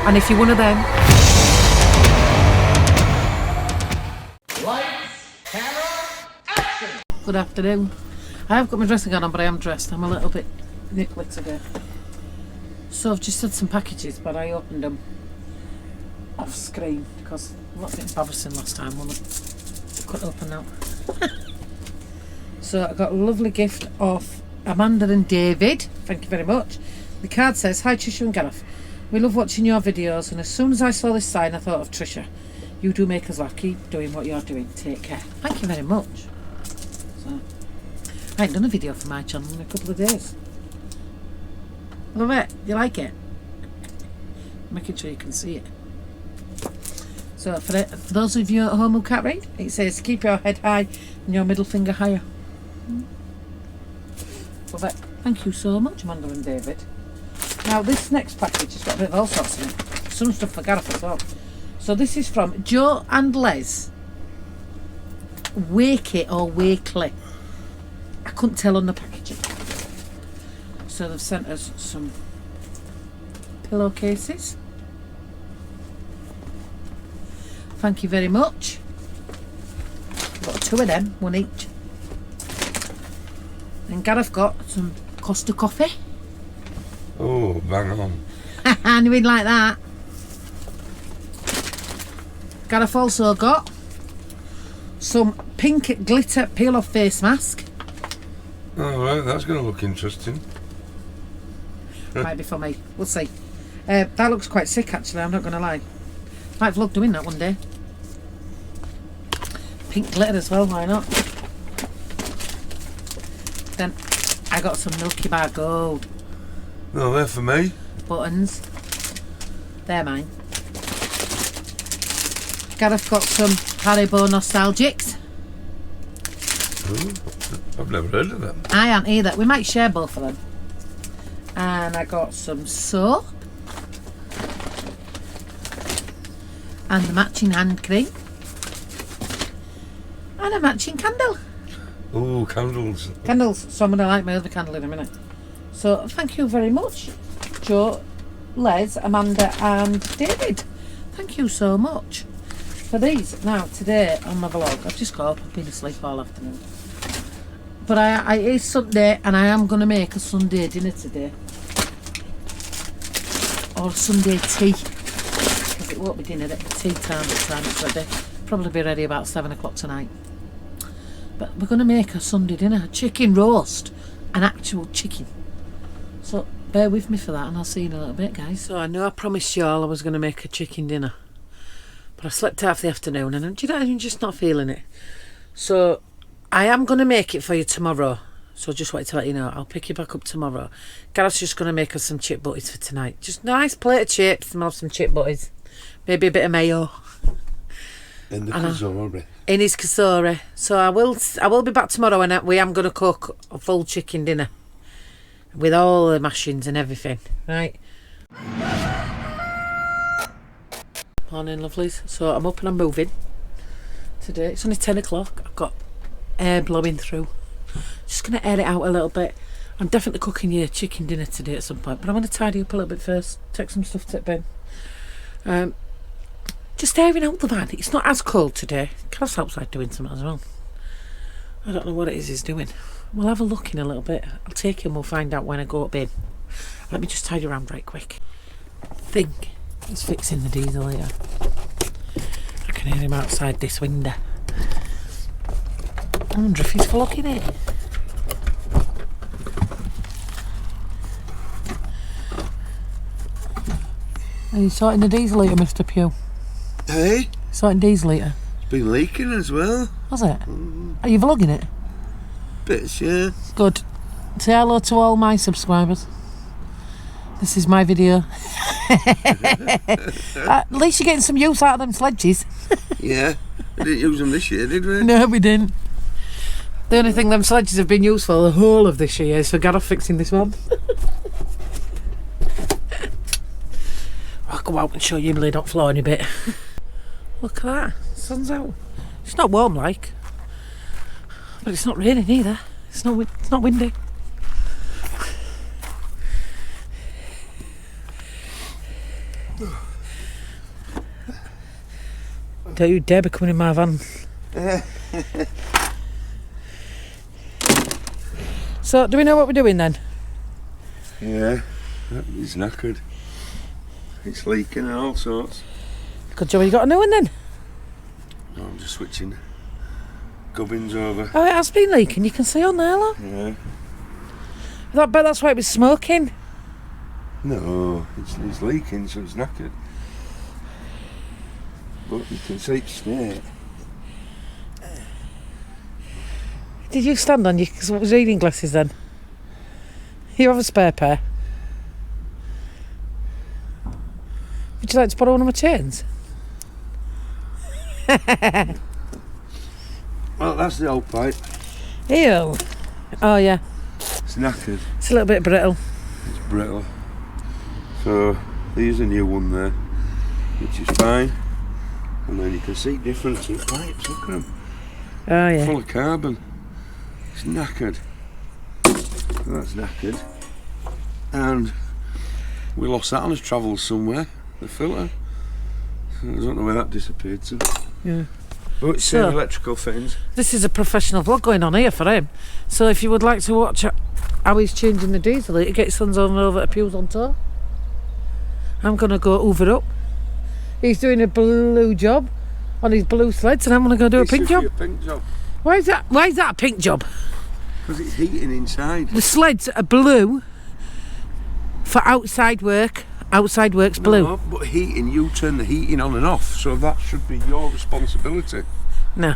And if you're one of them... Lights, camera, action! Good afternoon. I have got my dressing gown on, but I am dressed. I'm a little bit nickly today. So I've just had some packages, but I opened them off screen because it was a bit embarrassing last time, wasn't it? Couldn't open now. So I got a lovely gift of Amanda and David. Thank you very much. The card says, "Hi Trisha and Gareth. We love watching your videos, and as soon as I saw this sign I thought of Trisha. You do make us laugh. Keep doing what you're doing. Take care." Thank you very much. So I ain't done a video for my channel in a couple of days. Love it. You like it? Making sure you can see it. So for those of you at home who can't read, it says keep your head high and your middle finger higher. Love it. Thank you so much, Amanda and David. Now this next package has got a bit of all sorts in it. Some stuff for Gareth as well. So this is from Joe and Les. Wakey or Wakely. I couldn't tell on the packaging. So they've sent us some pillowcases. Thank you very much. Got two of them, one each. And Gareth got some Costa coffee. Oh, bang on. I knew he'd like that. Gareth also got some pink glitter peel off face mask. Alright, that's going to look interesting. Might be for me. We'll see. That looks quite sick actually, I'm not going to lie. Might vlog doing that one day. Pink glitter as well, why not? Then I got some Milky Bar Gold. No, they're for me. Buttons. They're mine. Gareth got some Haribo Nostalgics. Ooh, I've never heard of them. I haven't either. We might share both of them. And I got some soap. And the matching hand cream. And a matching candle. Ooh, candles. Candles. So I'm going to light my other candle in a minute. So thank you very much, Joe, Les, Amanda and David. Thank you so much for these. Now today on my vlog, I've just got up, I've been asleep all afternoon. But it is Sunday and I am going to make a Sunday dinner today. Or Sunday tea. Because it won't be dinner at tea time by the time it's ready. Probably be ready about 7 o'clock tonight. But we're going to make a Sunday dinner. A chicken roast. An actual chicken. So bear with me for that and I'll see you in a little bit, guys. So I know I promised you all I was going to make a chicken dinner. But I slept half the afternoon and I'm just not feeling it. So I am going to make it for you tomorrow. So just wanted to let you know, I'll pick you back up tomorrow. Gareth's just going to make us some chip butties for tonight. Just a nice plate of chips and we'll have some chip butties. Maybe a bit of mayo. In the kasori. In his kasori. So I will be back tomorrow and we am going to cook a full chicken dinner. With all the mashings and everything. Right. Morning, lovelies. So I'm up and I'm moving. Today it's only 10 o'clock. I've got air blowing through. Just going to air it out a little bit. I'm definitely cooking you a chicken dinner today at some point, but I'm going to tidy up a little bit first, take some stuff to the bin. Just airing out the van. It's not as cold today. Carl's outside doing something as well. I don't know what it is he's doing. We'll have a look in a little bit. I'll take you and we'll find out when I go up in. Let me just tidy around right quick. Think he's fixing the diesel here. I can hear him outside this window. I wonder if he's vlogging it. Are you sorting the diesel heater, Mr. Pugh? Hey? Sorting diesel heater? It's been leaking as well. Was it? Are you vlogging it? Bits, yeah. Good. Say hello to all my subscribers. This is my video. At least you're getting some use out of them sledges. Yeah. We didn't use them this year, did we? No, we didn't. The only thing them sledges have been used for the whole of this year is for Gareth fixing this one. I'll go out and show you my lid up floor in a bit. Look at that. Sun's out. It's not warm like. But it's not raining either. It's not windy. Don't you dare be coming in my van. So, do we know what we're doing then? Yeah, it's knackered. It's leaking and all sorts. Good job, you got a new one then? No, I'm just switching gubbins over. Oh, it has been leaking, you can see on there, look. Yeah. I bet that's why it was smoking. No, it's leaking, so it's knackered. But you can see it's straight. Did you stand on your reading glasses then? You have a spare pair? Would you like to borrow one of my chains? Well, that's the old pipe. Ew. Oh yeah. It's knackered. It's a little bit brittle. It's brittle. So there's a new one there, which is fine. And then you can see difference in pipes. Look at them. Oh yeah. Full of carbon. It's knackered. That's knackered. And we lost that on his travels somewhere. The filter. I don't know where that disappeared to. Yeah. But it's So, electrical fittings. This is a professional vlog going on here for him. So if you would like to watch how he's changing the diesel, he gets sons on over to Pews on tour. I'm going to go hoover up. He's doing a blue job on his blue sleds, and I'm going to go do a pink job. A pink job. Why is that a pink job? Because it's heating inside. The sleds are blue for outside work. Outside work's blue. No, but heating, you turn the heating on and off, so that should be your responsibility. No.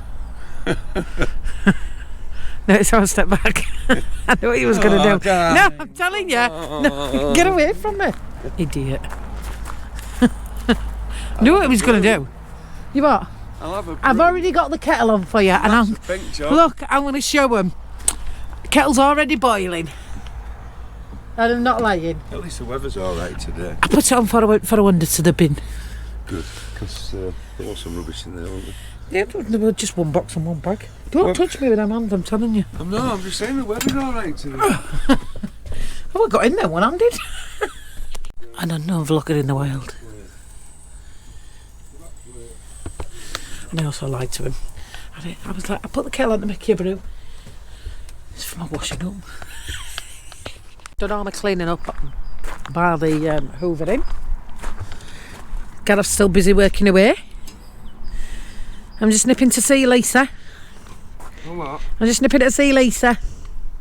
No, it's how I step back. I know what he was going to do. God. No, I'm telling you. No, get away from me. Idiot. Knew what he was going to do. You what? I've already got the kettle on for you. And I'm, look, I'm going to show him. Kettle's already boiling. And I'm not lying. At least the weather's alright today. I put it on for a wonder to the bin. Good, because there was some rubbish in there, wasn't there? Yeah, there was just one box and one bag. Don't touch me with them hands, I'm telling you. I'm just saying the weather's alright today. Oh, I got in there one-handed. And another vlogger in the wild. And I also lied to him. I was like, I put the kettle on to make you brew. It's for my washing up. Done all my cleaning up by the hoovering. Gareth's still busy working away. I'm just nipping to see Lisa. What? I'm just nipping to see Lisa.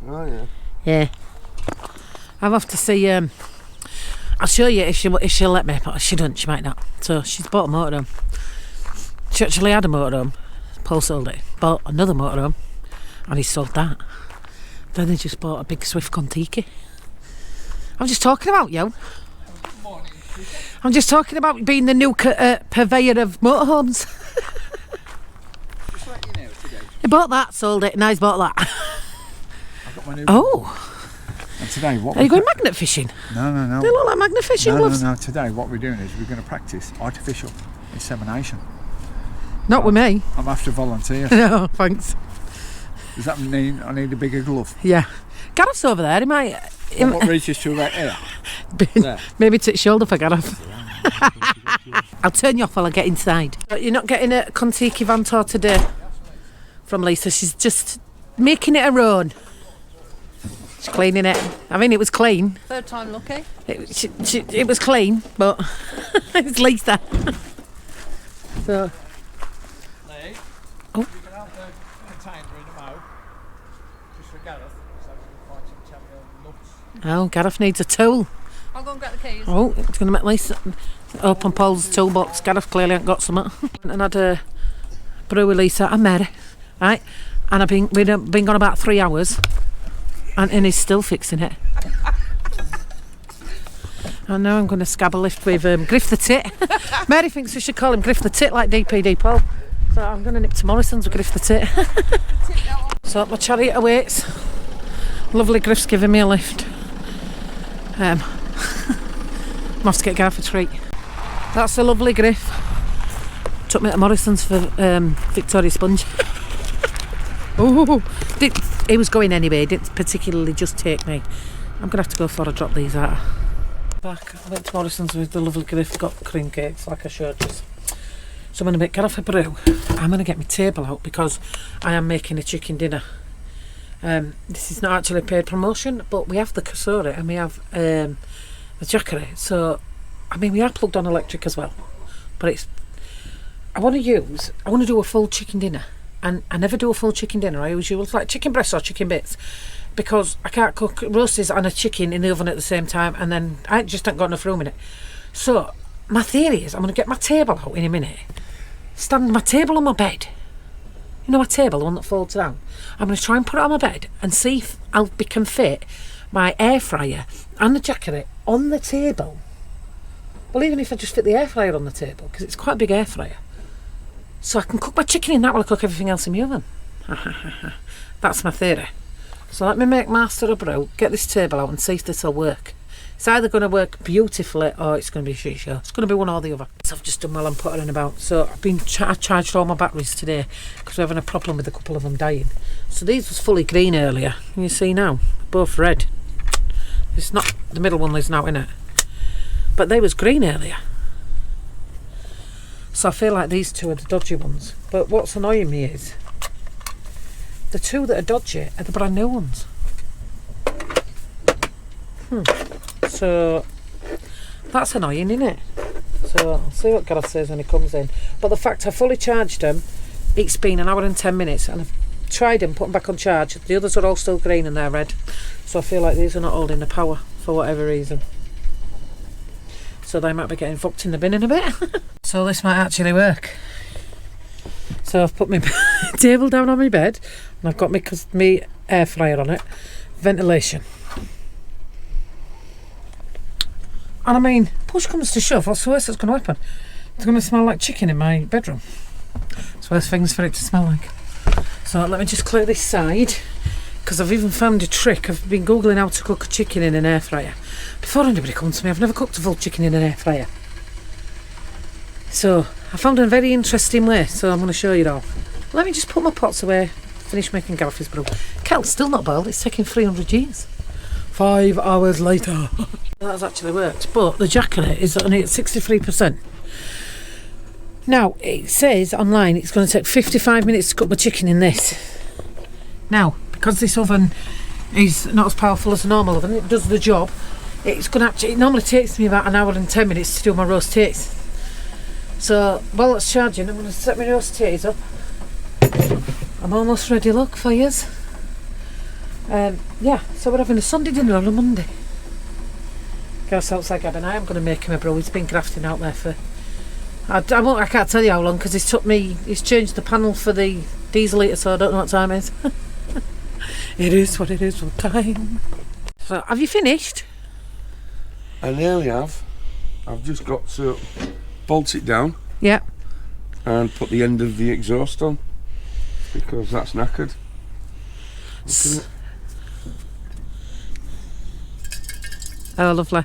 Oh yeah. Yeah. I'm off to see. I'll show you if she'll let me, but she doesn't. She might not. So she's bought a motorhome. She actually had a motorhome. Paul sold it. Bought another motorhome, and he sold that. Then they just bought a big Swift Contiki. I'm just talking about you. I'm just talking about being the new purveyor of motorhomes. Just let you know today. He bought that, sold it, now he's bought that. I've got my new Oh, And today what are you going magnet fishing? No. They look like magnet fishing gloves. No. Today what we're doing is we're going to practice artificial insemination. Not with me. I'm after volunteers. No, thanks. Does that mean I need a bigger glove? Yeah. Gareth's over there, he might... What reaches to right here? There. Maybe to his shoulder for Gareth. I'll turn you off while I get inside. You're not getting a Contiki van tour today from Lisa. She's just making it her own. She's cleaning it. I mean, it was clean. Third time lucky. It was clean, but it's Lisa. So... You can have the container in a mow. Just for Gareth. So we can find some champion nuts. Oh, Gareth needs a tool. I'll go and get the keys. Oh, it's going to make Lisa open Paul's toolbox. Gareth clearly ain't got something. And had a brew with Lisa and Mary, right? And we've been gone about 3 hours, and he's still fixing it. And now I'm going to scab a lift with Griff the Tit. Mary thinks we should call him Griff the Tit like DPD Paul. So I'm going to nip to Morrison's with Griff the Tit. So my chariot awaits. Lovely Griff's giving me a lift. I'm off to get Gareth a treat. That's a lovely Griff. Took me to Morrison's for Victoria Sponge. He was going anyway, he didn't particularly just take me. I'm going to have to go for a drop these out. Back, I went to Morrison's with the lovely Griff, got cream cakes like I showed you. So I'm going to get off a brew. I'm going to get my table out because I am making a chicken dinner. This is not actually a paid promotion, but we have the cassoulet and we have the jackery. So, I mean, we are plugged on electric as well. But it's... I want to do a full chicken dinner. And I never do a full chicken dinner. I always use like chicken breasts or chicken bits. Because I can't cook roasties and a chicken in the oven at the same time. And then I just haven't got enough room in it. So, my theory is I'm going to get my table out in a minute. Stand my table on my bed. You know my table, the one that folds down? I'm going to try and put it on my bed and see if I can fit my air fryer and the jackery on the table. Well, even if I just fit the air fryer on the table, because it's quite a big air fryer. So I can cook my chicken in that while I cook everything else in my oven. That's my theory. So let me make master a brew, get this table out and see if this will work. It's either going to work beautifully or it's going to be a shit show. It's going to be one or the other. So I've just done while I'm putting about. So I charged all my batteries today because we're having a problem with a couple of them dying. So these was fully green earlier. Can you see now? Both red. It's not, the middle one is now in it. But they was green earlier. So I feel like these two are the dodgy ones. But what's annoying me is the two that are dodgy are the brand new ones. So that's annoying, isn't it? So I'll see what Gareth says when he comes in. But the fact I fully charged them, it's been an hour and 10 minutes and I've tried them, put them back on charge. The others are all still green and they're red. So I feel like these are not holding the power for whatever reason. So they might be getting fucked in the bin in a bit. So this might actually work. So I've put my table down on my bed and I've got my air fryer on it. Ventilation. And I mean, push comes to shove, what's the worst that's going to happen? It's going to smell like chicken in my bedroom. It's worst things for it to smell like. So let me just clear this side, because I've even found a trick. I've been googling how to cook a chicken in an air fryer. Before anybody comes to me, I've never cooked a full chicken in an air fryer. So I found a very interesting way, so I'm going to show you it all. Let me just put my pots away, finish making Gareth's brew. Kettle's still not boiled, it's taking 300 years. 5 hours later. That's actually worked, but the jackery is only at 63%. Now, it says online it's going to take 55 minutes to cook my chicken in this. Now, because this oven is not as powerful as a normal oven, it does the job. It's going to actually, it normally takes me about an hour and 10 minutes to do my roast taters. So, while it's charging, I'm going to set my roast taters up. I'm almost ready, look, for yous. Yeah, so we're having a Sunday dinner on a Monday. Gareth's outside Gab and I am going to make him a brew. He's been grafting out there for... I can't tell you how long because he's changed the panel for the diesel heater, so I don't know what time it is. It is what it is, what time. So, have you finished? I nearly have. I've just got to bolt it down. Yeah. And put the end of the exhaust on because that's knackered. Oh, lovely.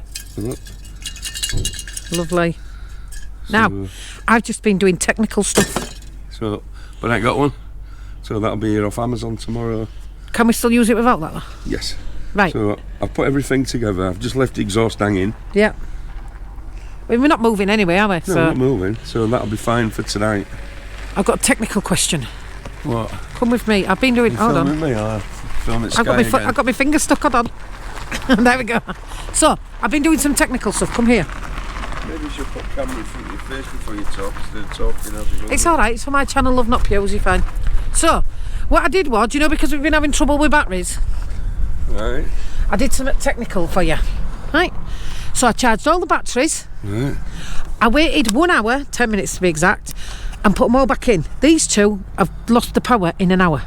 Lovely. Now, I've just been doing technical stuff. So, but I ain't got one. So that'll be here off Amazon tomorrow. Can we still use it without that though? Yes. Right. So I've put everything together. I've just left the exhaust hanging. Yeah. Well, we're not moving anyway, are we? No, we're not moving. So that'll be fine for tonight. I've got a technical question. What? Come with me. I've been doing... Hold on. With me, or film at Sky I've got my finger stuck. Hold on. There we go. So, I've been doing some technical stuff. Come here. Maybe you should put camera in front of your face before you talk instead of talking as you go. It's alright. It's for my channel, Love Not Pews. You're fine. So, what I did was, do you know, because we've been having trouble with batteries, Right. I did some technical for you. Right. So, I charged all the batteries. Right. I waited 1 hour, 10 minutes to be exact, and put them all back in. These two have lost the power in an hour.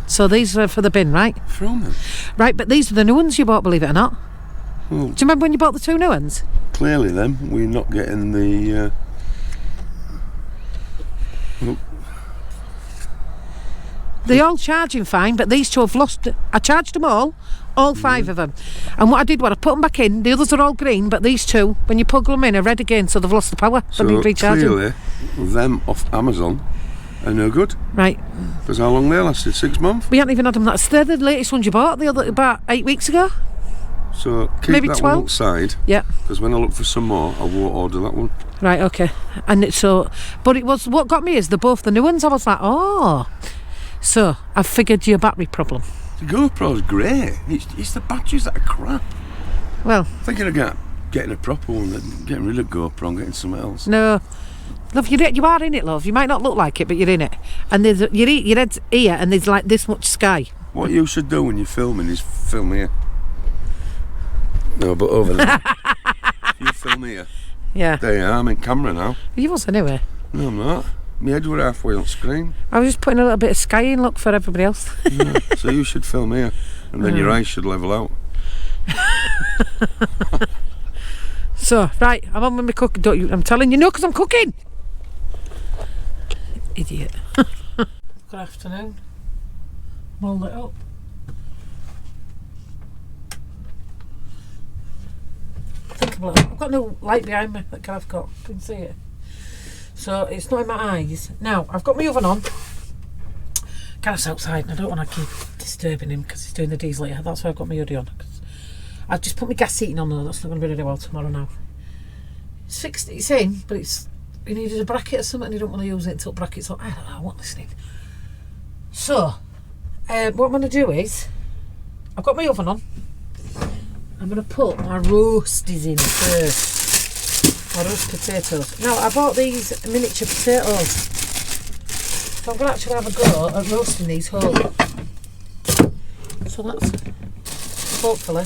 So these are for the bin, right? From them. Right, but these are the new ones you bought, believe it or not. Well, do you remember when you bought the two new ones? Clearly then, we're not getting the... They're all charging fine, but these two have lost... I charged them all 5 of them. And what I did was I put them back in. The others are all green, but these two, when you plug them in, are red again, so they've lost the power. So they've been recharging. clearly, them off Amazon are no good. Right. Because how long they lasted? 6 months? We haven't even had them. They're the latest ones you bought about 8 weeks ago. So keep Maybe that 12? one outside. Yeah. Because when I look for some more, I won't order that one. Right, okay. And it's so, but it was, what got me is they're both the new ones. I was like, oh. So I figured your battery problem. The GoPro's great. It's the batteries that are crap. Well, Thinking of getting a proper one, getting rid of GoPro and getting something else. no. Love, you are in it, love. You might not look like it, but you're in it. And there's your head's here and there's like this much sky. What you should do when you're filming is film here. No, but over there. You film here. Yeah. There you are, I'm in camera now. You was anyway. No, I'm not. My head were halfway on screen. I was just putting a little bit of sky in, look, for everybody else. Yeah, so you should film here. And then your eyes should level out. So, right, I'm on with my cooking. Don't you? I'm telling you no, because I'm cooking. Idiot. Good afternoon. I'm all lit up. I've got no light behind me that I've got. You can see it. So it's not in my eyes. Now, I've got my oven on. Gareth's outside and I don't want to keep disturbing him because he's doing the diesel here. That's why I've got my hoodie on. I've just put my gas heating on though. That's not going to be ready well tomorrow now. It's fixed, it's in, but he needed a bracket or something and he don't want to use it until bracket's on. I don't know, I wasn't listening. So, what I'm going to do is, I've got my oven on. I'm going to put my roasties in first. My roast potatoes. Now, I bought these miniature potatoes. So I'm going to actually have a go at roasting these whole. So that's, hopefully,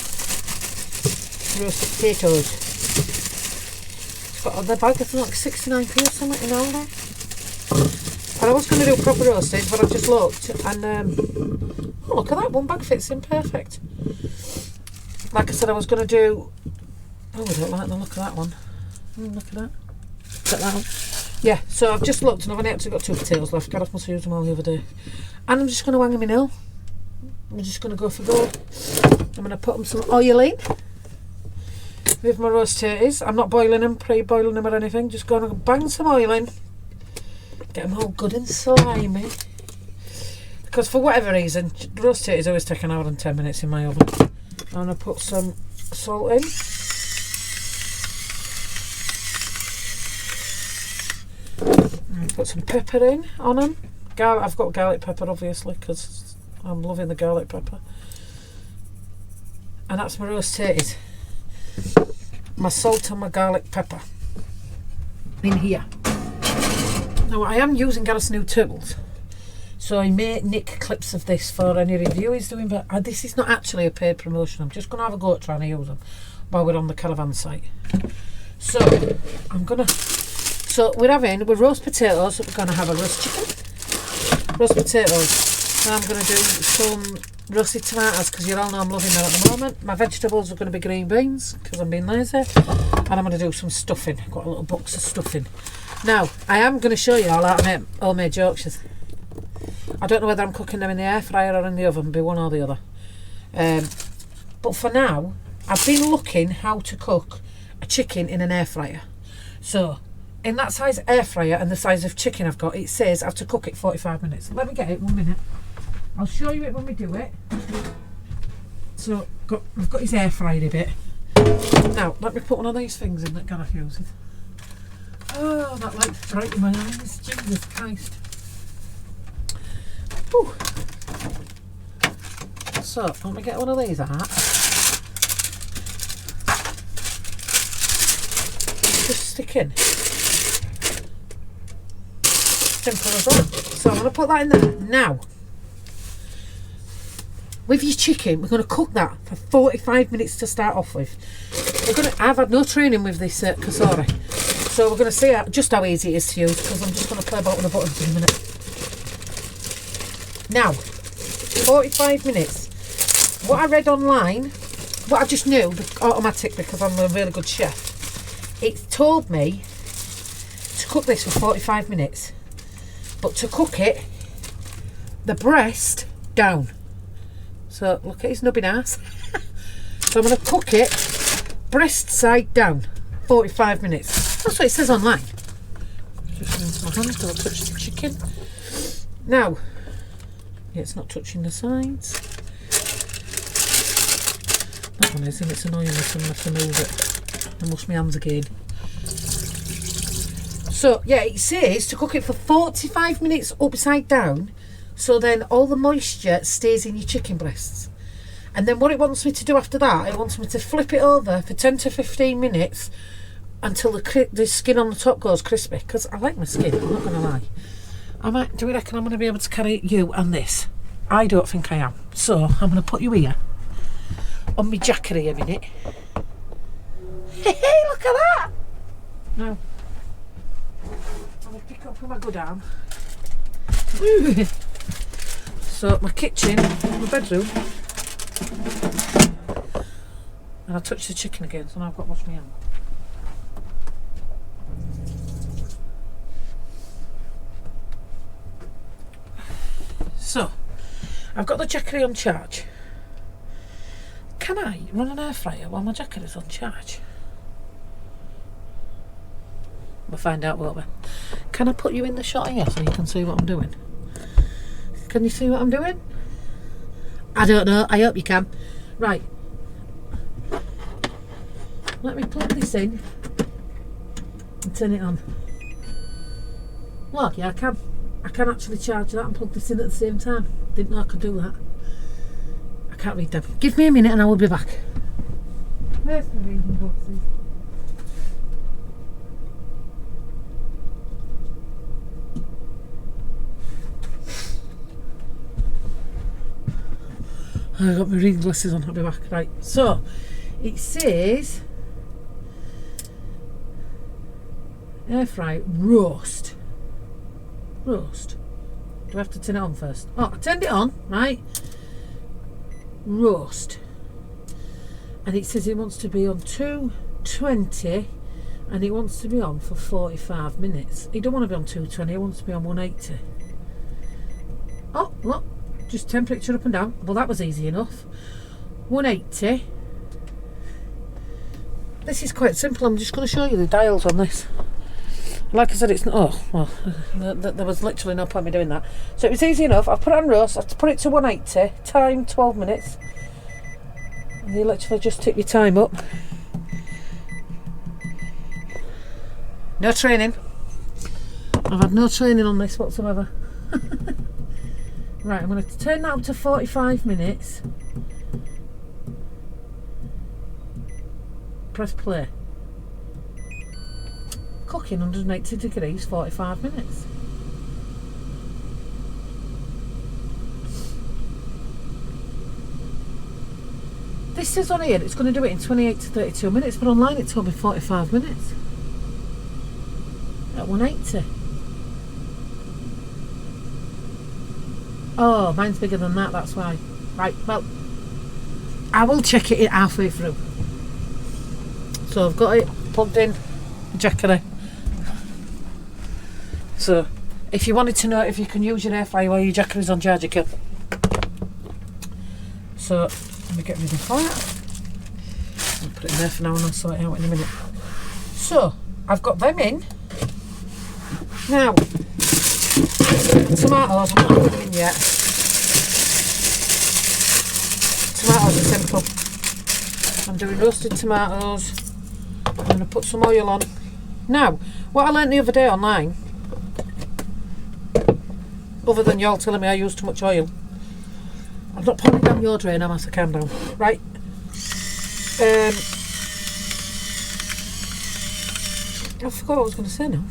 roasted potatoes. It's got the bag, I think like 69p or something in all there. And I was going to do proper roasted, but I've just looked and, oh, look at that, one bag fits in perfect. Like I said, I was going to do, oh, I don't like the look of that one. Look at that. Look at that one. Yeah, so I've just looked and I've only actually got 2 potatoes left. Gareth must have used them all the other day. And I'm just going to hang them in hill. I'm just going to go for gold. I'm going to put them some oil in with my roast tatties. I'm not boiling them, pre-boiling them or anything. Just going to bang some oil in. Get them all good and slimy. Because for whatever reason, roast tatties always take an hour and 10 minutes in my oven. I'm going to put some salt in. And put some pepper in on them. I've got garlic pepper obviously because I'm loving the garlic pepper. And that's my roast tatties. My salt and my garlic pepper in here. Now I am using Gareth's new tools, so I may nick clips of this for any review he's doing, but this is not actually a paid promotion. I'm just going to have a go at trying to use them while we're on the caravan site. So we're roast potatoes. We're going to have a roast chicken, roast potatoes. Now I'm going to do some roasted tomatoes because you all know I'm loving them at the moment. My vegetables are going to be green beans because I'm being lazy, and I'm going to do some stuffing. I've got a little box of stuffing. Now I am going to show you all how to make homemade Yorkshires. I don't know whether I'm cooking them in the air fryer or in the oven, be one or the other. But for now, I've been looking how to cook a chicken in an air fryer. So in that size air fryer and the size of chicken I've got, it says I have to cook it 45 minutes. Let me get it 1 minute. I'll show you it when we do it. So I've got his air fryer a bit. Now let me put one of these things in that Gareth uses. Oh, that light's right in my eyes. Jesus Christ. Whew. So let me get one of these out. Just stick in. Simple as that. So I'm going to put that in there. Now, with your chicken, we're going to cook that for 45 minutes to start off with. I've had no training with this kasori, so we're going to see just how easy it is to use, because I'm just going to play about with the buttons in a minute. Now, 45 minutes. What I read online, what I just knew, automatic, because I'm a really good chef, it told me to cook this for 45 minutes, but to cook it, the breast down. So look at his nubbin ass. So I'm going to cook it breast side down, 45 minutes. That's what it says online. Just rinse my hands, don't touch the chicken. Now, yeah, it's not touching the sides. That one is, and it's annoying me, so I'm going to have to move it and wash my hands again. So, yeah, it says to cook it for 45 minutes upside down, so then all the moisture stays in your chicken breasts. And then what it wants me to do after that, it wants me to flip it over for 10 to 15 minutes until the skin on the top goes crispy, because I like my skin, I'm not going to lie. Do we reckon I'm going to be able to carry you and this? I don't think I am. So I'm going to put you here on my jackery a minute. Hey, look at that! Now, I'm going to pick up with my good arm. So my kitchen, my bedroom, and I touched the chicken again, so now I've got to wash my hand. So, I've got the jackery on charge. Can I run an air fryer while my jackery's on charge? We'll find out, won't we? Can I put you in the shot here so you can see what I'm doing? Can you see what I'm doing? I don't know, I hope you can. Right. Let me plug this in and turn it on. Look, yeah, I can. I can actually charge that and plug this in at the same time. Didn't know I could do that. I can't read them. Give me a minute and I will be back. Where's the reading boxes? I've got my reading glasses on, I'll be back. Right, so it says air fry roast. Roast. Do I have to turn it on first? Oh, I turned it on, right? Roast. And it says it wants to be on 220 and it wants to be on for 45 minutes. It don't want to be on 220, it wants to be on 180. Oh, look, just temperature up and down. Well, that was easy enough. 180. This is quite simple. I'm just going to show you the dials on this. Like I said, it's not. Oh, well, there was literally no point in me doing that. So it was easy enough. I've put it on roast. I've put it to 180. Time 12 minutes. And you literally just tick your time up. No training. I've had no training on this whatsoever. Right, I'm going to turn that up to 45 minutes. Press play. Cooking 180 degrees, 45 minutes. This says on here it's going to do it in 28 to 32 minutes, but online it told me 45 minutes. At 180. Oh, mine's bigger than that, that's why. Right, well, I will check it halfway through. So I've got it plugged in, jackery. So, if you wanted to know if you can use your air fryer while your jackery's on charge, you can. So, let me get rid of that. I'll put it in there for now and I'll sort it out in a minute. So, I've got them in. Now, tomatoes, I'm not putting them in yet. Tomatoes are simple. I'm doing roasted tomatoes. I'm going to put some oil on. Now, what I learnt the other day online, other than y'all telling me I use too much oil, I'm not pouring down your drain, I'm a can down. Right. I forgot what I was going to say now.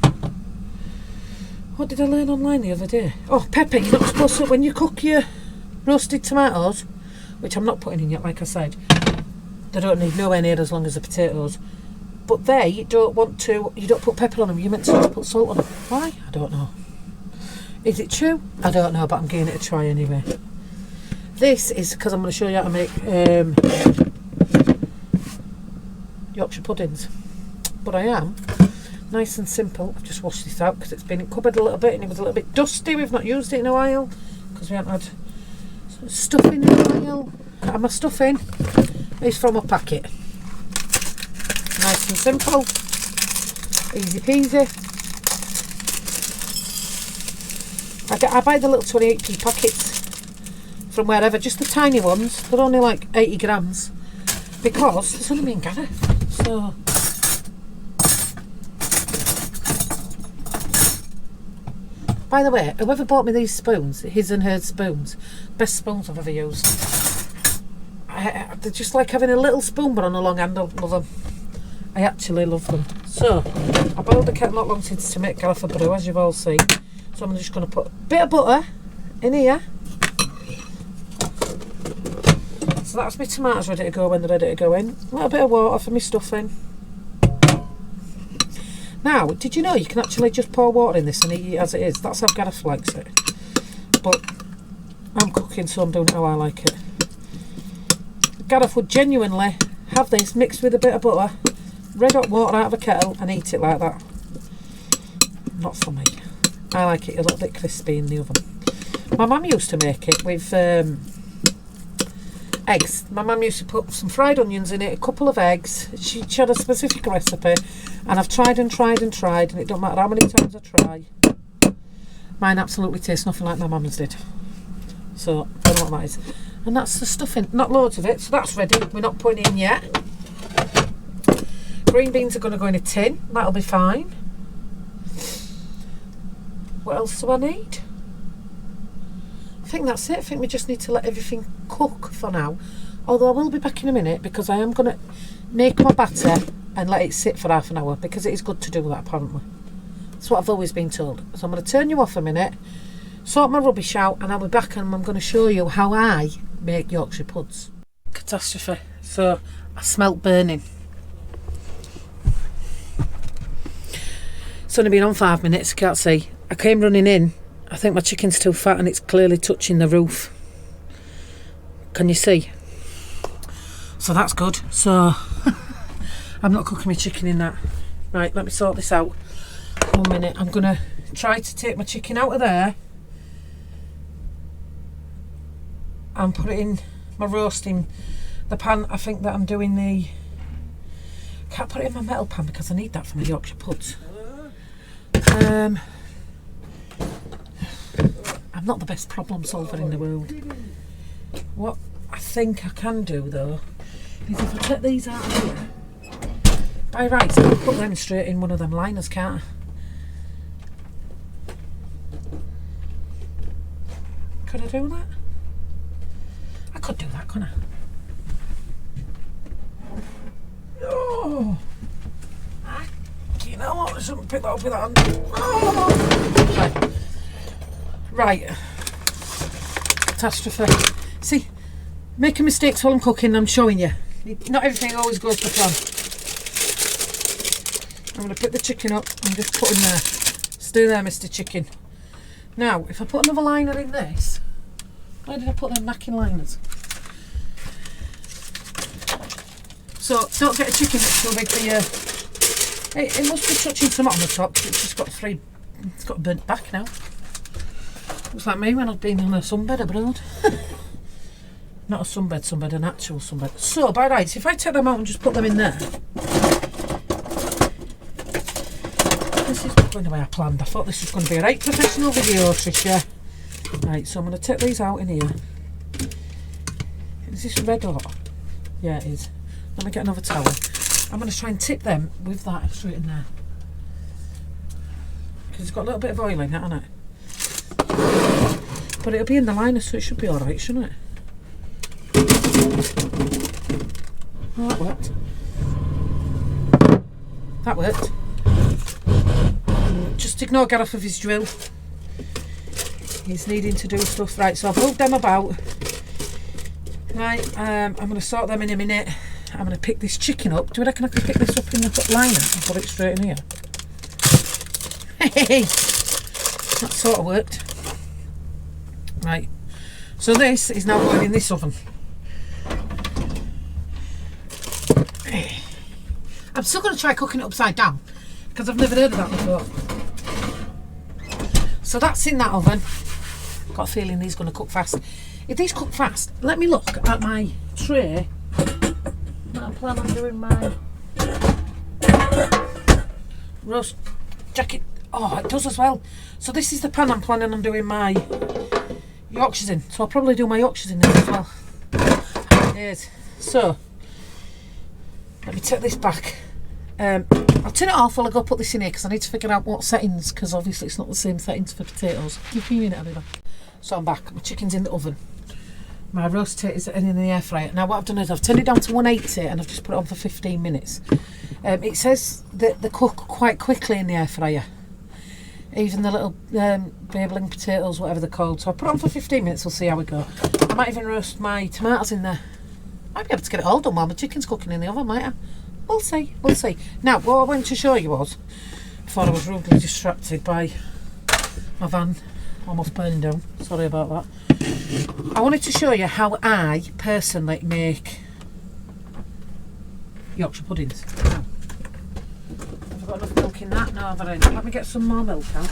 What did I learn online the other day? Oh, pepper. You're not supposed to, when you cook your roasted tomatoes, which I'm not putting in yet, like I said, they don't need nowhere near as long as the potatoes. But they don't want to, you don't put pepper on them, you're meant to put salt on them. Why? I don't know. Is it true? I don't know, but I'm giving it a try anyway. This is because I'm going to show you how to make Yorkshire puddings. But I am nice and simple. I've just washed this out because it's been in cupboard a little bit and it was a little bit dusty. We've not used it in a while because we haven't had stuffing in a while. And my stuffing is from a packet. Nice and simple, easy peasy. I buy the little 28p packets from wherever, just the tiny ones. They're only like 80 grams because there's only me and Gareth. So by the way, whoever bought me these spoons, his and hers spoons, best spoons I've ever used. They're just like having a little spoon but on a long handle. Love them. I actually love them. So I boiled the kettle not long since to make Gareth a brew, as you've all seen. So I'm just going to put a bit of butter in here. So that's my tomatoes ready to go when they're ready to go in. A little bit of water for my stuffing. Now, did you know you can actually just pour water in this and eat it as it is? That's how Gareth likes it. But I'm cooking, so I'm doing it how I like it. Gareth would genuinely have this mixed with a bit of butter, red hot water out of a kettle and eat it like that. Not for me. I like it a little bit crispy in the oven. My mum used to make it with eggs. My mum used to put some fried onions in it, a couple of eggs. She had a specific recipe, and I've tried and tried and tried, and it don't matter how many times I try, mine absolutely tastes nothing like my mum's did. So I don't know what that is. And that's the stuffing, not loads of it, so that's ready. We're not putting it in yet. Green beans are going to go in a tin, that'll be fine. What else do I need? I think that's it. I think we just need to let everything cook for now. Although I will be back in a minute because I am going to make my batter and let it sit for half an hour because it is good to do that apparently. That's what I've always been told. So I'm going to turn you off a minute, sort my rubbish out, and I'll be back and I'm going to show you how I make Yorkshire puds. Catastrophe. So I smelt burning. It's only been on 5 minutes, can't see. I came running in. I think my chicken's too fat and it's clearly touching the roof. Can you see? So that's good. So I'm not cooking my chicken in that. Right, let me sort this out. 1 minute. I'm going to try to take my chicken out of there and put it in my roasting, the pan. I think that I'm doing the... Can't put it in my metal pan because I need that for my Yorkshire puds. I'm not the best problem solver in the world. What I think I can do though is if I take these out of here, by rights I can put them straight in one of them liners, can't I? Could I do that? I could do that, couldn't I? Oh! You know what? I shouldn't pick that up with that hand. Oh! Right. Catastrophe. See, making mistakes while I'm cooking, I'm showing you. Not everything always goes to plan. I'm going to pick the chicken up and just put in there. Stay there, Mr. Chicken. Now, if I put another liner in this, where did I put them knacking liners? So, don't get a chicken that's too big for you. It must be touching something on the top because it's just got it's got a burnt back now. Looks like me when I've been on a sunbed abroad. Not a sunbed, an actual sunbed. So, by rights, if I take them out and just put them in there. This is not going the way I planned. I thought this was going to be a right professional video, Trisha. Right, so I'm going to take these out in here. Is this red or not? Yeah, it is. Let me get another towel. I'm going to try and tip them with that straight in there. Because it's got a little bit of oil in it, hasn't it? But it'll be in the liner, so it should be alright, shouldn't it? Oh, that worked. That worked. Just ignore Gareth with his drill. He's needing to do stuff. Right, so I've moved them about. Right, I'm going to sort them in a minute. I'm going to pick this chicken up. Do you reckon I can pick this up in the liner and put it straight in here? Hey, that sort of worked. Right, so this is now going in this oven. I'm still going to try cooking it upside down because I've never heard of that before. So that's in that oven. Got a feeling these are going to cook fast. If these cook fast, let me look at my tray. I plan on doing my roast jacket. Oh, it does as well. So this is the pan I'm planning on doing my Yorkshires in. So I'll probably do my Yorkshires in there as well. It is. So Let me take this back. I'll turn it off while I go put this in here because I need to figure out what settings, because obviously it's not the same settings for potatoes. Give me a minute, I'll be back. So I'm back. My chicken's in the oven. My roast potatoes are in the air fryer. Now what I've done is I've turned it down to 180 and I've just put it on for 15 minutes. It says that they cook quite quickly in the air fryer. Even the little babling potatoes, whatever they're called. So I put it on for 15 minutes, we'll see how we go. I might even roast my tomatoes in there. Might be able to get it all done while my chicken's cooking in the oven, might I? We'll see, we'll see. Now, what I wanted to show you was, before I was rudely distracted by my van almost burning down, sorry about that. I wanted to show you how I personally make Yorkshire puddings. Now, have I got enough milk in that? No, I've not. Let me get some more milk out.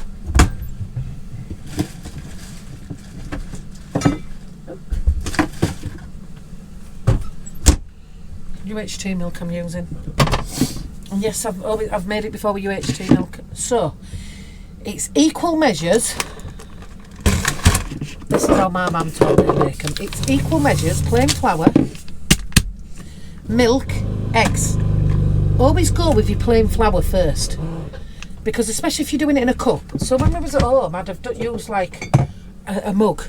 UHT milk I'm using, and yes, I've made it before with UHT milk. So it's equal measures. This is how my mum told me to make them. It's equal measures: plain flour, milk, eggs. Always go with your plain flour first, because especially if you're doing it in a cup. So when I was at home, I'd have used like a mug.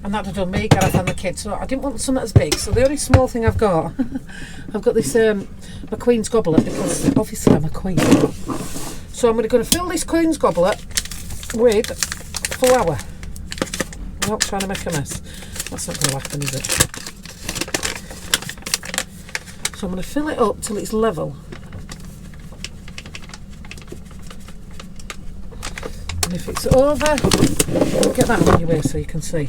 And that'd have done me, Gareth and the kids. So I didn't want something as big. So the only small thing I've got, I've got this my Queen's goblet, because obviously I'm a queen. So I'm going to fill this Queen's goblet with flour. I'm not trying to make a mess. That's not going to happen, is it? So I'm going to fill it up till it's level. And if it's over, I'll get that on your way so you can see.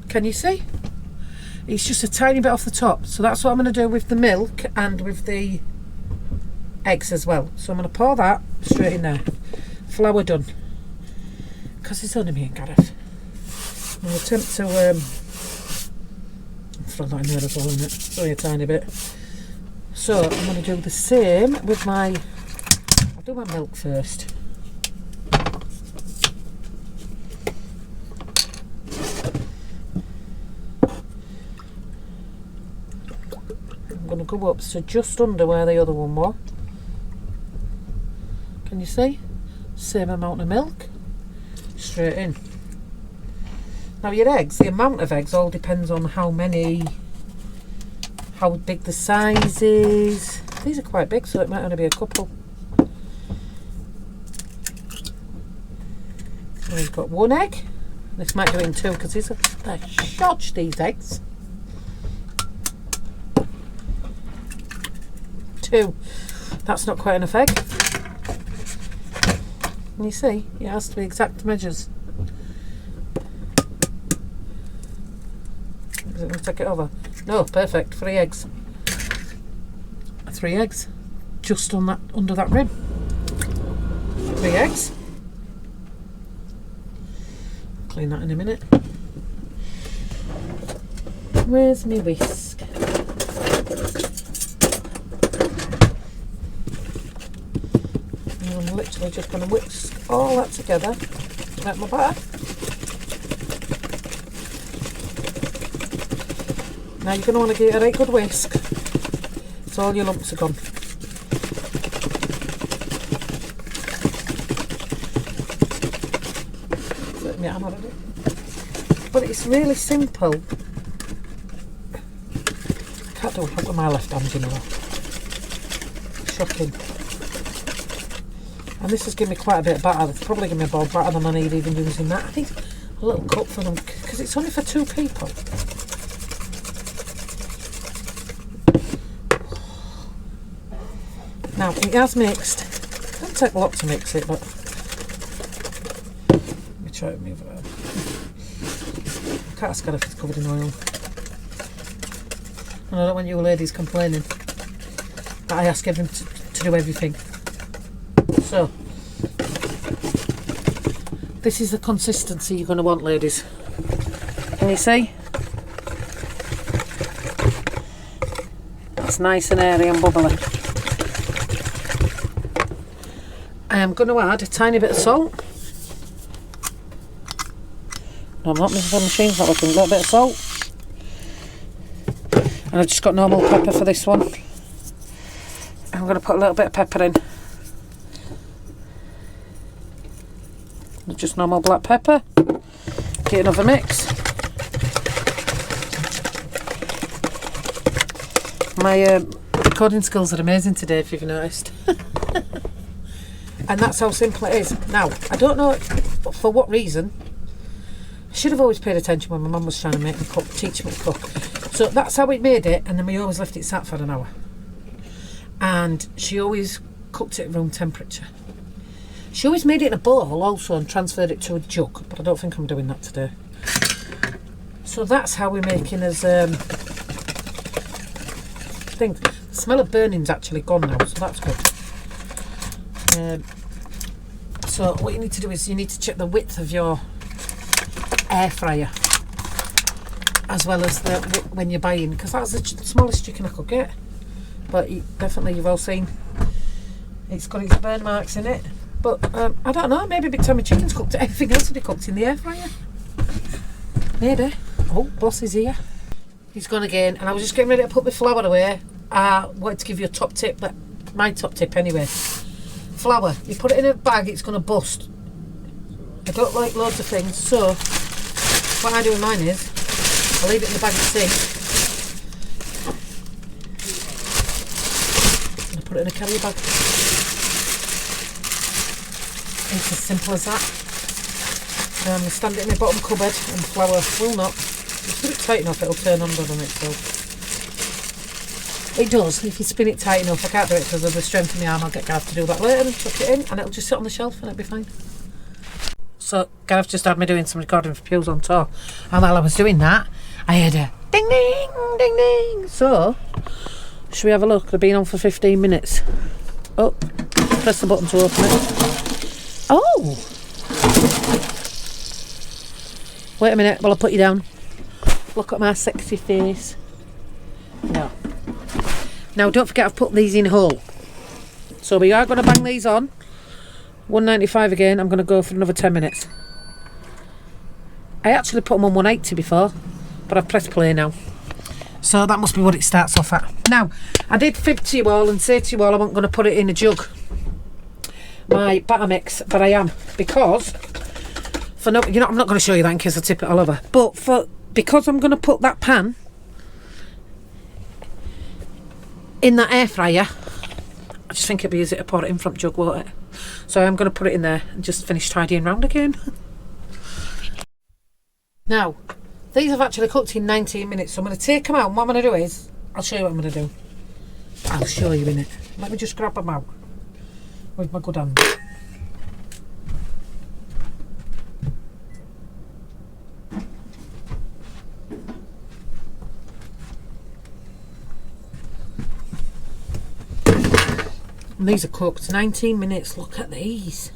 Can you see? It's just a tiny bit off the top. So that's what I'm going to do with the milk and with the eggs as well. So I'm going to pour that straight in there. Flour done. Because it's only me and Gareth. I'll attempt to throw that in there as well, isn't it? It's only a tiny bit. So I'm going to do the same with my... I'll do my milk first. I'm going to go up to just under where the other one was. Can you see? Same amount of milk. Straight in. Now your eggs, the amount of eggs all depends on how big the size is. These are quite big, so it might only be a couple. So we've got one egg. This might go in two because they're shodge, these eggs. Two. That's not quite enough egg. Can you see? It has to be exact measures. Is it going to take it over? No, perfect. 3 eggs. 3 eggs. Just on that, under that rim. 3 eggs. Clean that in a minute. Where's my whisk? I'm literally just going to whisk all that together to make my batter. Now you're going to want to give it a right good whisk so all your lumps are gone. Let me hammer it. But it's really simple. I can't do it with my left hand, you know. Shocking. And this has given me quite a bit of batter. It's probably given me more batter than I need even using that. I need a little cup for them because it's only for 2 people. Now it has mixed. It doesn't take a lot to mix it, but let me try to move it out. I can't ask if it's covered in oil. And I don't want you ladies complaining that I ask everyone to do everything. So this is the consistency you're going to want, ladies. Can you see? It's nice and airy and bubbly. I am going to add a tiny bit of salt. No, I'm not. My machine's not looking. A little bit of salt. And I've just got normal pepper for this one. I'm going to put a little bit of pepper in. Just normal black pepper. Get another mix. My recording skills are amazing today, if you've noticed. And that's how simple it is. Now, I don't know for what reason. I should have always paid attention when my mum was trying to make me cook, teach me to cook. So that's how we made it, and then we always left it sat for an hour. And she always cooked it at room temperature. She always made it in a bowl also and transferred it to a jug, but I don't think I'm doing that today. So that's how we're making us thing. The smell of burning's actually gone now, so that's good. So what you need to do is you need to check the width of your air fryer, as well as the when you're buying, because that's the smallest chicken I could get. But definitely you've all seen it's got its burn marks in it. But I don't know, maybe by the time my chicken's cooked, everything else will be cooked in the air fryer. Maybe. Oh, boss is here. He's gone again, and I was just getting ready to put my flour away. I wanted to give you a top tip, but my top tip anyway. Flour, you put it in a bag, it's going to bust. I don't like loads of things, so what I do with mine is I leave it in the bag at the sink and I put it in a carrier bag. It's as simple as that. I stand it in the bottom cupboard, and the flour will not. If you spin it tight enough, it'll turn under on itself. It does, if you spin it tight enough. I can't do it because of the strength of my arm. I'll get Gav to do that later and chuck it in, and it'll just sit on the shelf and it'll be fine. So Gav just had me doing some recording for Pews on Tour, and while I was doing that, I heard a ding ding, ding ding. So, should we have a look? They've been on for 15 minutes. Oh, press the button to open it. Oh! Wait a minute while I put you down. Look at my sexy face. No. Now don't forget I've put these in whole. So we are going to bang these on. 195 again. I'm going to go for another 10 minutes. I actually put them on 180 before, but I've pressed play now. So that must be what it starts off at. Now, I did fib to you all and say to you all I wasn't going to put it in a jug, my batter mix, but I am, because for no, I'm not going to show you that in case I tip it all over. But because I'm going to put that pan in that air fryer, I just think it'd be easier to pour it in from jug, won't it? So I'm going to put it in there and just finish tidying round again. Now, these have actually cooked in 19 minutes, so I'm going to take them out, and what I'm going to do is, I'll show you what I'm going to do. I'll show you in it. Let me just grab them out with my good hand. And these are cooked 19 minutes. Look at these,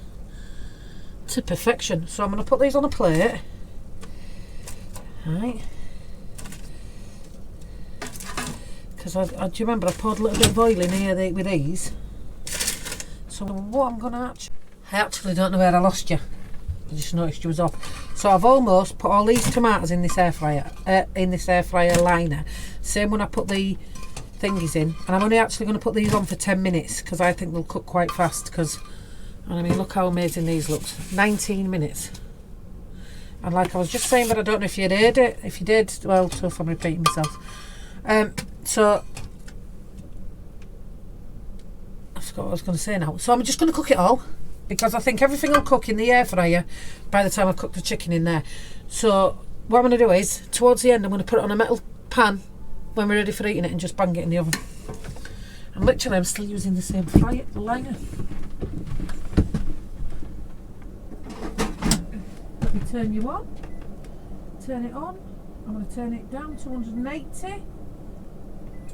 to perfection. So I'm going to put these on a plate. Right, because do you remember I poured a little bit of oil in here with these. So what I'm going to I actually don't know where I lost you. I just noticed you was off. So I've almost put all these tomatoes in this air fryer, liner. Same when I put the thingies in, and I'm only actually going to put these on for 10 minutes because I think they'll cook quite fast. Because, I mean, look how amazing these look. 19 minutes. And like I was just saying, but I don't know if you'd heard it. If you did, well, tough, I'm repeating myself. So I forgot what I was going to say now. So I'm just going to cook it all, because I think everything will cook in the air fryer by the time I cook the chicken in there. So what I'm going to do is, towards the end, I'm going to put it on a metal pan when we're ready for eating it and just bang it in the oven. And literally I'm still using the same fryer liner. Let me turn you on. Turn it on. I'm going to turn it down to 180.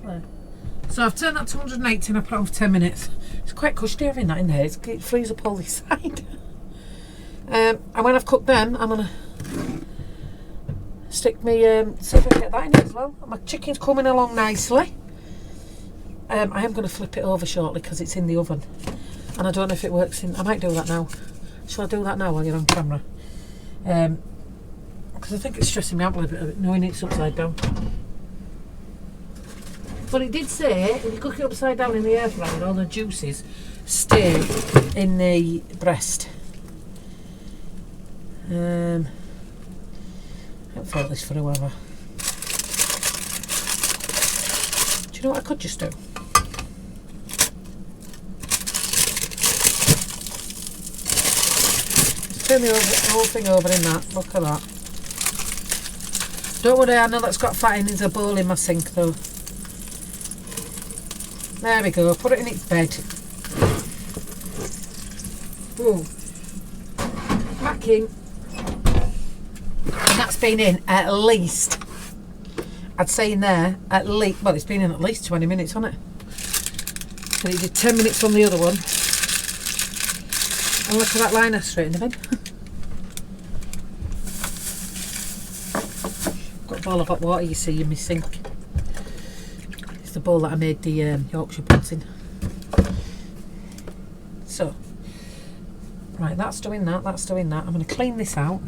There. So I've turned that to 180 and I put it on for 10 minutes. It's quite cushy having that in there. It frees up all this side. And when I've cooked them, I'm going to stick me, see if I can get that in it as well. My chicken's coming along nicely. I am going to flip it over shortly because it's in the oven. And I don't know if it works in, I might do that now. Shall I do that now while you're on camera? Because because I think it's stressing me out a little bit knowing it's upside down. But it did say if you cook it upside down in the air fryer, all the juices stay in the breast. I haven't felt this for a while. Do you know what I could just do? Just turn the whole thing over in that. Look at that. Don't worry, I know that's got fat in. There's a bowl in my sink though. There we go. Put it in its bed. Ooh. Back in. And that's been in at least, I'd say in there, at least, well, it's been in at least 20 minutes, hasn't it? And it did 10 minutes on the other one. And look at that liner straight in the bed. Got a bowl of hot water, you see, in my sink. It's the bowl that I made the Yorkshire puds in. So, right, that's doing that, that's doing that. I'm going to clean this out.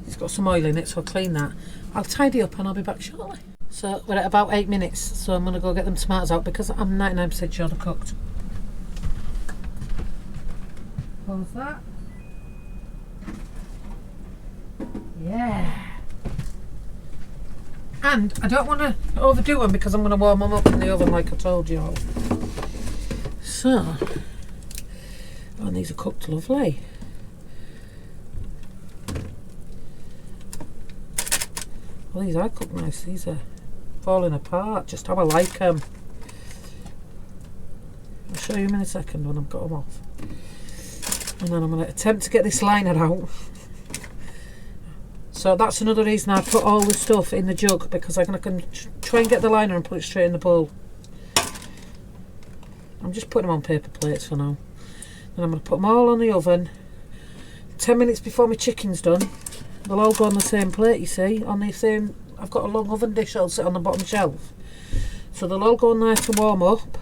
It's got some oil in it, so I'll clean that. I'll tidy up and I'll be back shortly. So we're at about 8 minutes, so I'm going to go get them tomatoes out because I'm 99% sure they're cooked. Pause that. Yeah. And I don't want to overdo them because I'm going to warm them up in the oven like I told you all. So, and these are cooked lovely. Well, these are cooked nice. These are falling apart, just how I like them. I'll show you in a second when I've got them off. And then I'm going to attempt to get this liner out. So that's another reason I put all the stuff in the jug, because I can try and get the liner and put it straight in the bowl. I'm just putting them on paper plates for now. Then I'm going to put them all on the oven. 10 minutes before my chicken's done. They'll all go on the same plate, you see, on the same. I've got a long oven dish I'll sit on the bottom shelf. So they'll all go on there to warm up.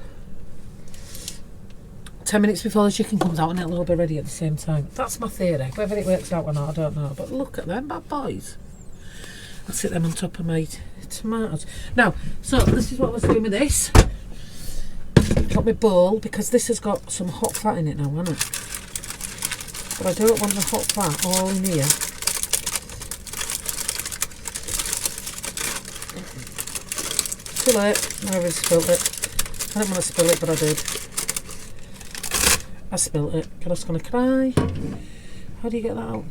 10 minutes before the chicken comes out and it'll all be ready at the same time. That's my theory. Whether it works out or not, I don't know. But look at them bad boys. I'll sit them on top of my tomatoes. Now, so this is what I was doing with this. Got my bowl, because this has got some hot fat in it now, hasn't it? But I don't want the hot fat all in here. Too late. I already spilled it. I didn't want to spill it, but I did. I spilled it. I'm just going to cry. How do you get that out?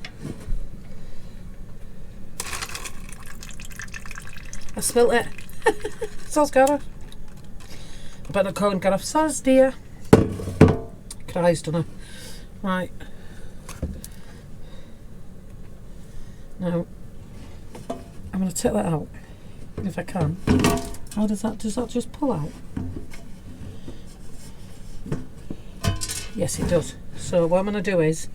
I spilled it. So's Gareth. I better not call him Gareth. So's dear. Cries, don't I? Right. Now, I'm going to take that out. If I can. How does that just pull out? Yes, it does. So what I'm going to do is,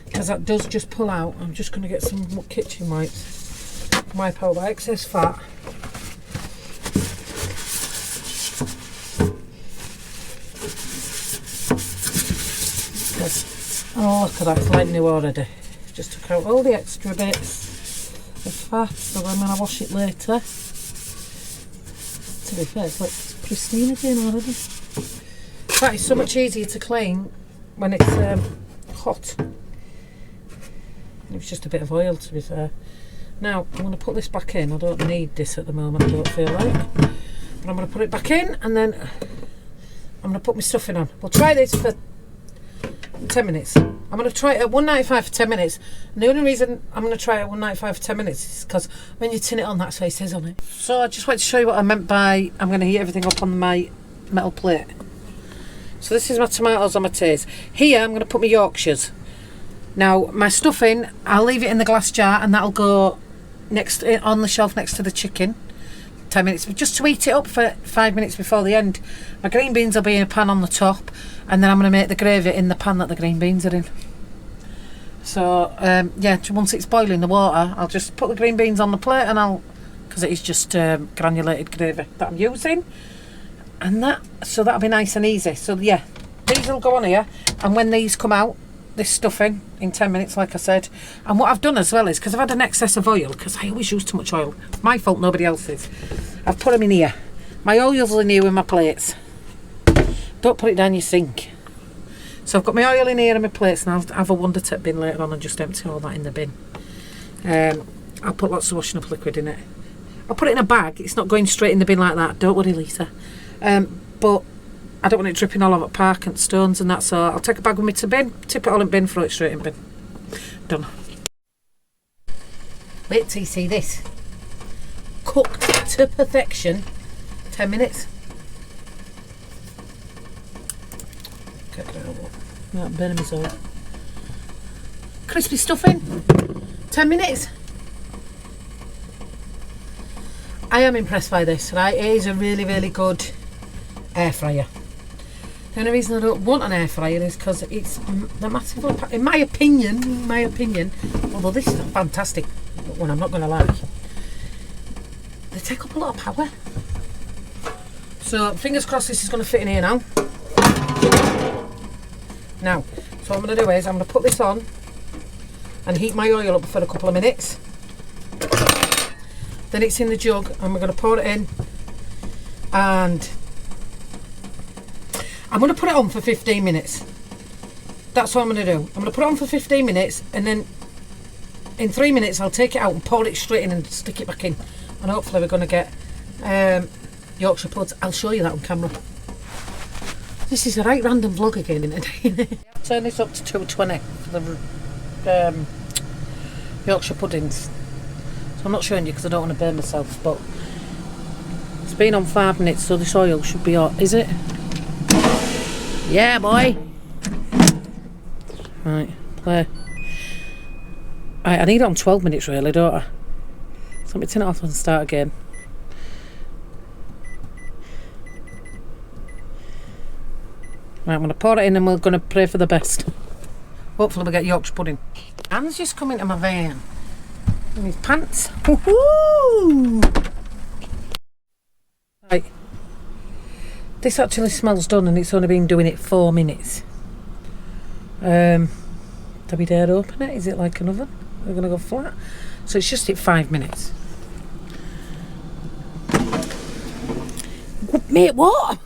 because that does just pull out, I'm just going to get some kitchen wipes, wipe out that excess fat. Oh, look at that, it's like new already. Just took out all the extra bits of fat, so then when I wash it later, to be fair, it's like pristine again already. That is so much easier to clean when it's hot. It was just a bit of oil, to be fair. Now I'm going to put this back in. I don't need this at the moment, I don't feel like. But I'm going to put it back in and then I'm going to put my stuffing on. We'll try this for 10 minutes. I'm going to try it at 195 for 10 minutes. And the only reason I'm going to try it at 195 for 10 minutes is because when you tin it on, that's what it says on it. So I just wanted to show you what I meant by I'm going to heat everything up on my metal plate. So this is my tomatoes on my taste. Here I'm going to put my Yorkshires. Now my stuffing, I'll leave it in the glass jar and that'll go next on the shelf next to the chicken. 10 minutes, just to heat it up for 5 minutes before the end. My green beans will be in a pan on the top, and then I'm going to make the gravy in the pan that the green beans are in. So yeah, once it's boiling the water, I'll just put the green beans on the plate and because it is just granulated gravy that I'm using. And so that'll be nice and easy. So yeah, these will go on here, and when these come out, this stuff in 10 minutes, like I said. And what I've done as well is, because I've had an excess of oil, because I always use too much oil. It's my fault, nobody else's. I've put them in here. My oil's in here with my plates. Don't put it down your sink. So I've got my oil in here and my plates, and I'll have a wonder tip bin later on and just empty all that in the bin. I'll put lots of washing up liquid in it. I'll put it in a bag. It's not going straight in the bin like that. Don't worry, Lisa. But I don't want it dripping all over the park and stones and that, so I'll take a bag with me to bin, tip it all in bin, throw it straight in bin. Done. Wait till you see this. Cooked to perfection. 10 minutes. Right, burning myself. Crispy stuffing. 10 minutes. I am impressed by this, right? It is a really, really good air fryer. The only reason I don't want an air fryer is because it's the massive, in my opinion, although this is a fantastic one, I'm not going to lie, they take up a lot of power. So fingers crossed this is going to fit in here now. Now, so what I'm going to do is I'm going to put this on and heat my oil up for a couple of minutes. Then it's in the jug and we're going to pour it in, and I'm going to put it on for 15 minutes. That's what I'm going to do. I'm going to put it on for 15 minutes, and then in 3 minutes I'll take it out and pour it straight in and stick it back in, and hopefully we're going to get Yorkshire puds. I'll show you that on camera. This is a right random vlog again, isn't it? Turn this up to 220 for the Yorkshire puddings. So I'm not showing you because I don't want to burn myself, but it's been on 5 minutes, so this oil should be hot. Is it? Yeah, boy. Right, play. Right, I need it on 12 minutes really, don't I? So let me turn it off and start again. Right, I'm going to pour it in and we're going to pray for the best. Hopefully we get Yorkshire pudding. Anne's just come into my van in his pants. Woohoo! Right. This actually smells done, and it's only been doing it 4 minutes. Do we dare open it? Is it like an oven? We're going to go flat. So it's just at 5 minutes. Mate, what?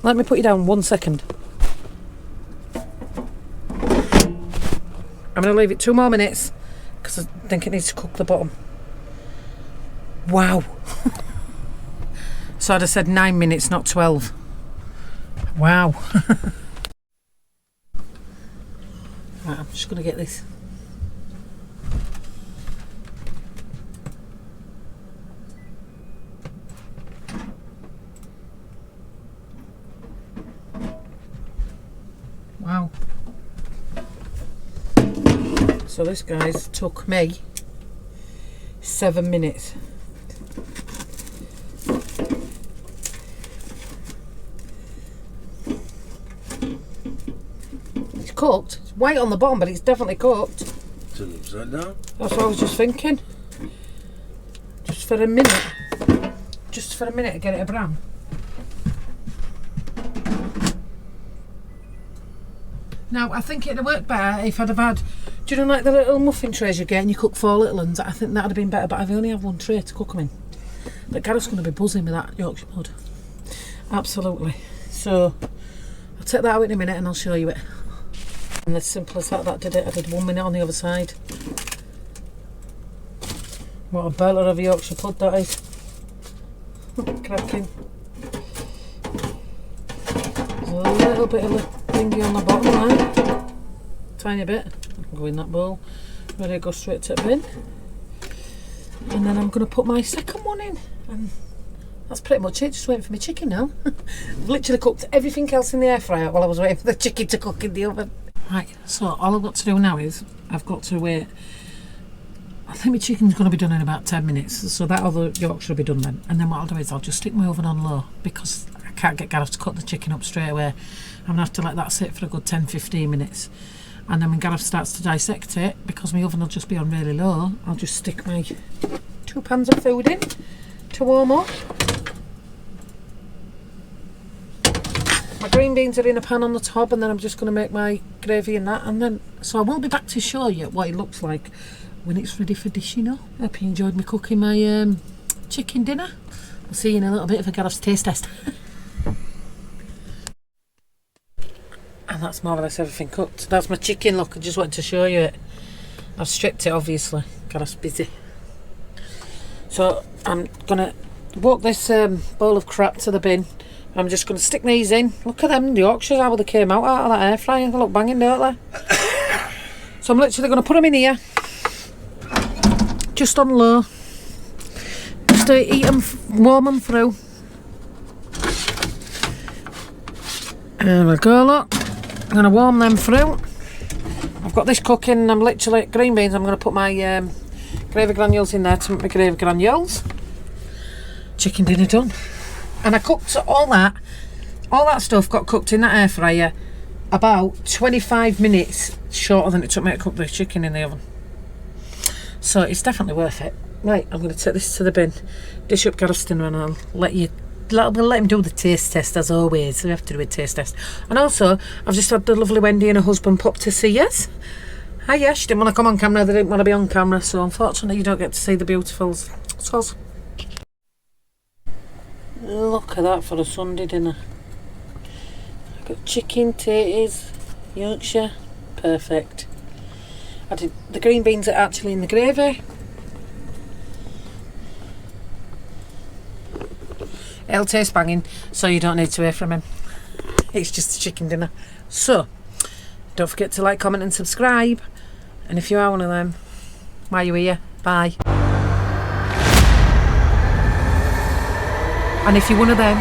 Let me put you down 1 second. I'm going to leave it 2 more minutes because I think it needs to cook the bottom. Wow. So I'd have said 9 minutes, not 12. Wow. Right, I'm just going to get this. Wow. So this, guys, took me 7 minutes. It's cooked. It's white on the bottom, but it's definitely cooked. Turn it upside down. That's what I was just thinking. Just for a minute. Just for a minute to get it a brown. Now, I think it'd have worked better if I'd have had, do you know, like the little muffin trays you get and you cook 4 little ones? I think that'd have been better, but I've only have 1 tray to cook them in. But Gareth's going to be buzzing with that Yorkshire pud. Absolutely. So, I'll take that out in a minute and I'll show you it. And as simple as that did it. I did 1 minute on the other side. What a belter of a Yorkshire pud that is. Cracking. There's a little bit of a thingy on the bottom there. Tiny bit. I can go in that bowl. Ready to go straight to the bin. And then I'm going to put my second one in. And that's pretty much it. Just waiting for my chicken now. I've literally cooked everything else in the air fryer while I was waiting for the chicken to cook in the oven. Right, so all I've got to do now is I've got to wait. I think my chicken's going to be done in about 10 minutes, so that other Yorkshire will be done then. And then what I'll do is I'll just stick my oven on low because I can't get Gareth to cut the chicken up straight away. I'm going to have to let that sit for a good 10-15 minutes. And then when Gareth starts to dissect it, because my oven will just be on really low, I'll just stick my 2 pans of food in to warm up. My green beans are in a pan on the top, and then I'm just going to make my gravy and that, and then so I will be back to show you what it looks like when it's ready for dishing up. Hope you enjoyed me cooking my chicken dinner. I'll see you in a little bit if I get off taste test. And that's more or less everything cooked. That's my chicken, look, I just wanted to show you it. I've stripped it obviously, Gareth's busy. So I'm gonna walk this bowl of crap to the bin. I'm just gonna stick these in. Look at them, the Yorkshire, how they came out of that air fryer. They look banging, don't they? So I'm literally gonna put them in here, just on low, just to eat them, warm them through. There we go, look. I'm going to warm them through. I've got this cooking and I'm literally, green beans, I'm going to put my gravy granules in there to make my gravy granules. Chicken dinner done. And I cooked all that stuff got cooked in that air fryer about 25 minutes shorter than it took me to cook the chicken in the oven. So it's definitely worth it. Right, I'm going to take this to the bin, dish up Gareth's dinner, and I'll let him do the taste test as always. We have to do a taste test. And also, I've just had the lovely Wendy and her husband pop to see us. Hiya, she didn't want to come on camera, they didn't want to be on camera, so unfortunately you don't get to see the beautifuls. So, look at that for a Sunday dinner. I've got chicken, taters, Yorkshire, perfect. I did, the green beans are actually in the gravy. It'll taste banging, so you don't need to hear from him. It's just a chicken dinner. So, don't forget to like, comment and subscribe. And if you are one of them, why are you here? Bye. And if you're one of them,